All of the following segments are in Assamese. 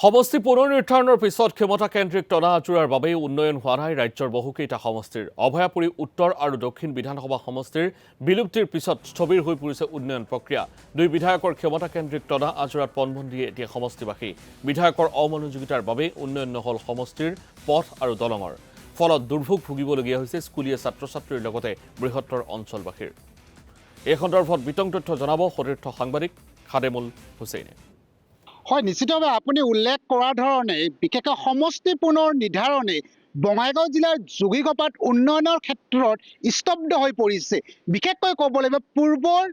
সমষ্টি পুনৰ্নিৰ্ধাৰণৰ পিছত ক্ষমতাকেন্দ্ৰিক টনা আঁচোৰাৰ বাবেই উন্নয়ন হোৱা নাই ৰাজ্যৰ বহুকেইটা সমষ্টিৰ। অভয়াপুৰী উত্তৰ আৰু দক্ষিণ বিধানসভা সমষ্টিৰ বিলুপ্তিৰ পিছত স্থবিৰ হৈ পৰিছে উন্নয়ন প্ৰক্ৰিয়া। দুই বিধায়কৰ ক্ষমতাকেন্দ্ৰিক টনা আঁচোৰাত পণবন্দী এতিয়া সমষ্টিবাসী। বিধায়কৰ অমনোযোগিতাৰ বাবেই উন্নয়ন নহল সমষ্টিৰ পথ আৰু দলঙৰ। ফলত দুৰ্ভোগ ভুগিবলগীয়া হৈছে স্কুলীয়া ছাত্ৰ ছাত্ৰীৰ লগতে বৃহত্তৰ অঞ্চলবাসীৰ। এই সন্দৰ্ভত বিতং তথ্য জনাব সতীৰ্থ সাংবাদিক খাদেমুল হুছেইনে। হয়, নিশ্চিতভাৱে আপুনি উল্লেখ কৰাৰ ধৰণে বিশেষকৈ সমষ্টি পুনৰ নিৰ্ধাৰণে বঙাইগাঁও জিলাৰ যোগীঘোপাত উন্নয়নৰ ক্ষেত্ৰত স্তব্ধ হৈ পৰিছে। বিশেষকৈ ক'ব লাগিব পূৰ্বৰ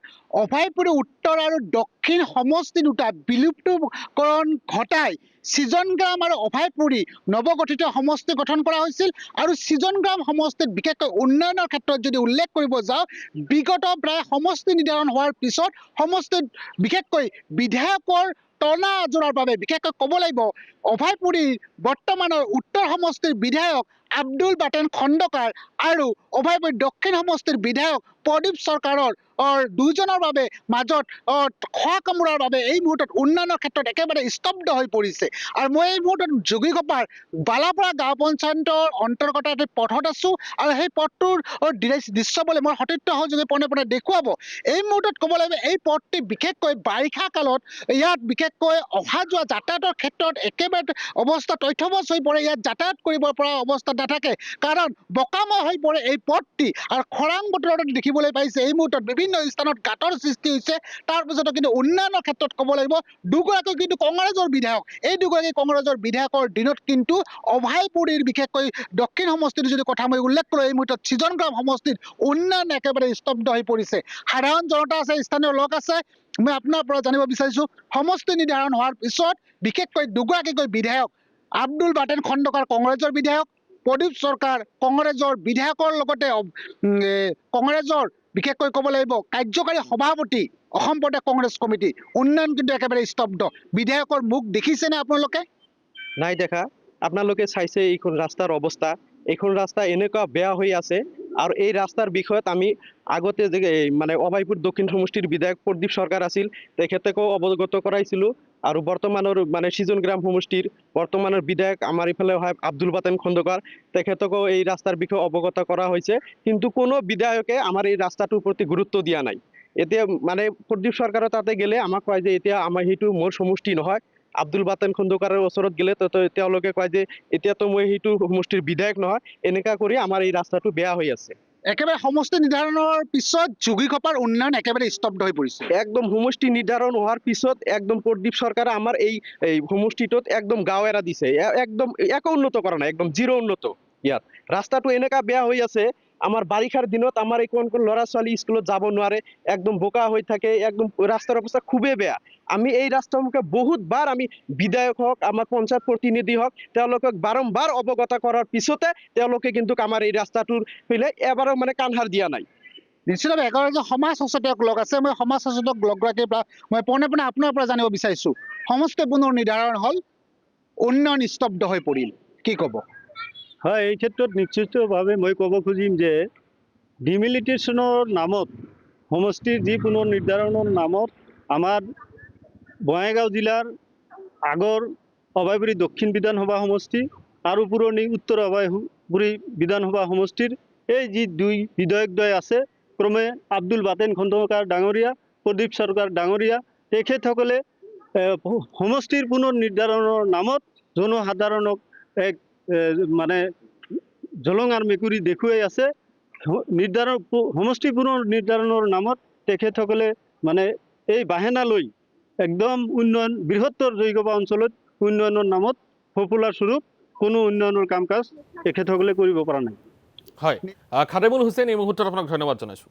অভয়পুৰী উত্তৰ আৰু দক্ষিণ সমষ্টি দুটা বিলুপ্তকৰণ ঘটাই সৃজনগ্ৰাম আৰু অভয়পুৰী নৱগঠিত সমষ্টি গঠন কৰা হৈছিল। আৰু সৃজনগ্ৰাম সমষ্টিত বিশেষকৈ উন্নয়নৰ ক্ষেত্ৰত যদি উল্লেখ কৰিব যাওঁ, বিগত প্ৰায় সমষ্টি নিৰ্ধাৰণ হোৱাৰ পিছত সমষ্টিত বিশেষকৈ বিধায়কৰ টনা আজোৰাৰ বাবে বিশেষকৈ ক'ব লাগিব অভয়পুৰীৰ বৰ্তমানৰ উত্তৰ সমষ্টিৰ বিধায়ক আব্দুল বাটেন খণ্ডকাৰ আৰু অভয়পুৰী দক্ষিণ সমষ্টিৰ বিধায়ক প্ৰদীপ চৰকাৰৰ দুজনৰ বাবে মাজত খোৱা কামোৰাৰ বাবে এই মুহূৰ্তত উন্নয়নৰ ক্ষেত্ৰত একেবাৰে স্তব্ধ হৈ পৰিছে। আৰু মই এই মুহূৰ্তত যোগীঘোপাৰ বালাপৰা গাঁও পঞ্চায়তৰ অন্তৰ্গত এটা পথত আছোঁ আৰু সেই পথটোৰ দৃশ্যবলৈ মই সতীৰ্থ সহযোগী পোনে পোনে দেখুৱাব। এই মুহূৰ্তত ক'ব লাগিব এই পথটি বিশেষকৈ বাৰিষা কালত ইয়াত বিশেষকৈ অহা যোৱা যাতায়াতৰ ক্ষেত্ৰত একেবাৰে অৱস্থা তথ্যবচ হৈ পৰে। ইয়াত যাতায়াত কৰিব পৰা অৱস্থাত নাথাকে, কাৰণ বোকাময় হৈ পৰে এই পথটি। আৰু খৰাং বতৰত দেখিবলৈ পাইছে এই মুহূৰ্তত বিভিন্ন স্থানত গাঁতৰ সৃষ্টি হৈছে। তাৰপিছতো কিন্তু উন্নয়নৰ ক্ষেত্ৰত ক'ব লাগিব দুগৰাকী কিন্তু কংগ্ৰেছৰ বিধায়ক, এই দুগৰাকী কংগ্ৰেছৰ বিধায়কৰ দিনত কিন্তু অভয়পুৰীৰ বিশেষকৈ দক্ষিণ সমষ্টিৰ যদি কথা মই উল্লেখ কৰোঁ, এই মুহূৰ্তত সৃজনগ্ৰাম সমষ্টিত উন্নয়ন একেবাৰে স্তব্ধ হৈ পৰিছে। সাধাৰণ জনতা আছে, স্থানীয় লোক আছে। মই আপোনাৰ পৰা জানিব বিচাৰিছোঁ, সমষ্টি নিৰ্ধাৰণ হোৱাৰ পিছত বিশেষকৈ দুগৰাকীকৈ বিধায়ক আব্দুল বাটেন খণ্ডকাৰ কংগ্ৰেছৰ বিধায়ক, প্ৰদীপ চৰকাৰ কংগ্ৰেছৰ বিধায়কৰ লগতে কংগ্ৰেছৰ বিশেষকৈ ক'ব লাগিব কাৰ্যকাৰী সভাপতি অসম প্ৰদেশ কংগ্ৰেছ কমিটি, উন্নয়ন কিন্তু একেবাৰে স্তব্ধ। বিধায়কৰ মুখ দেখিছেনে আপোনালোকে? নাই দেখা। আপোনালোকে চাইছে এইখন ৰাস্তাৰ অৱস্থা, এইখন ৰাস্তা এনেকুৱা বেয়া হৈ আছে। আৰু এই ৰাস্তাৰ বিষয়ত আমি আগতে যে মানে অভয়পুৰ দক্ষিণ সমষ্টিৰ বিধায়ক প্ৰদীপ চৰকাৰ আছিল, তেখেতকো অৱগত কৰাইছিলোঁ। আৰু বৰ্তমানৰ মানে সৃজনগ্ৰাম সমষ্টিৰ বৰ্তমানৰ বিধায়ক আমাৰ ইফালে হয় আব্দুল বাটেন খণ্ডকাৰ, তেখেতকো এই ৰাস্তাৰ বিষয়ে অৱগত কৰা হৈছে। কিন্তু কোনো বিধায়কে আমাৰ এই ৰাস্তাটোৰ প্ৰতি গুৰুত্ব দিয়া নাই। এতিয়া মানে প্ৰদীপ চৰকাৰৰ তাতে গ'লে আমাক কয় যে এতিয়া আমাৰ সেইটো মোৰ সমষ্টি নহয়। আব্দুল বাটেন খণ্ডকাৰৰ ওচৰত গ'লে তেওঁলোকে কয় যে এতিয়াতো মই সেইটো সমষ্টিৰ বিধায়ক নহয়। এনেকা কৰি আমাৰ এই ৰাস্তাটো বেয়া হৈ আছে। একেবাৰে সমষ্টি নিৰ্ধাৰণৰ পিছত যোগীঘোপাৰ উন্নয়ন একেবাৰে স্তব্ধ হৈ পৰিছে। একদম সমষ্টি নিৰ্ধাৰণ হোৱাৰ পিছত একদম প্ৰদীপ চৰকাৰে আমাৰ এই সমষ্টিটোত একদম গাঁও এৰা দিছে। একদম একো উন্নত কৰা নাই, একদম জিৰ' উন্নত। ইয়াত ৰাস্তাটো এনেকা বেয়া হৈ আছে, আমাৰ বাৰিষাৰ দিনত আমাৰ এই কোন ল'ৰা ছোৱালী স্কুলত যাব নোৱাৰে, একদম বোকা হৈ থাকে, একদম ৰাস্তাৰ অৱস্থা খুবেই বেয়া। আমি এই ৰাস্তামুখে বহুতবাৰ আমি বিধায়ক হওক, আমাৰ পঞ্চায়ত প্ৰতিনিধি হওক, তেওঁলোকক বাৰম্বাৰ অৱগত কৰাৰ পিছতে তেওঁলোকে কিন্তু আমাৰ এই ৰাস্তাটোৰ ফালে এবাৰো মানে কাণসাৰ দিয়া নাই। নিশ্চিতভাৱে এগৰাকী সমাজ সচেতক লোক আছে, মই সমাজ সচেতক লোকগৰাকীৰ পৰা মই পোনে পোনে আপোনাৰ পৰা জানিব বিচাৰিছোঁ, সমষ্টি পুনৰ নিৰ্ধাৰণ হ'ল, উন্নয়ন স্তব্ধ হৈ পৰিল, কি ক'ব? হয়, এই ক্ষেত্ৰত নিশ্চিতভাৱে মই ক'ব খুজিম যে ডিমিলিটেশ্যনৰ নামত সমষ্টিৰ যি পুনৰ নিৰ্ধাৰণৰ নামত আমাৰ বঙাইগাঁও জিলাৰ আগৰ অভয়পুৰী দক্ষিণ বিধানসভা সমষ্টি আৰু পুৰণি উত্তৰ অভয়পুৰী বিধানসভা সমষ্টিৰ এই যি দুই বিধায়কদ্বয় আছে, ক্ৰমে আব্দুল বাটেন খণ্ডকাৰ ডাঙৰীয়া, প্ৰদীপ চৰকাৰ ডাঙৰীয়া, তেখেতসকলে সমষ্টিৰ পুনৰ নিৰ্ধাৰণৰ নামত জনসাধাৰণক এক মানে জলঙাৰ মেকুৰী দেখুৱাই আছে। সমষ্টি পুনৰ নিৰ্ধাৰণৰ নামত তেখেতসকলে মানে এই বাহানা লৈ একদম উন্নয়ন বৃহত্তৰ যোগীঘোপা অঞ্চলত উন্নয়নৰ নামত পপুলাৰ স্বৰূপ কোনো উন্নয়নৰ কাম কাজ তেখেতসকলে কৰিব পৰা নাই। হয়, খাদেমুল হুছেইন এই মুহূৰ্তত আপোনাক ধন্যবাদ জনাইছোঁ।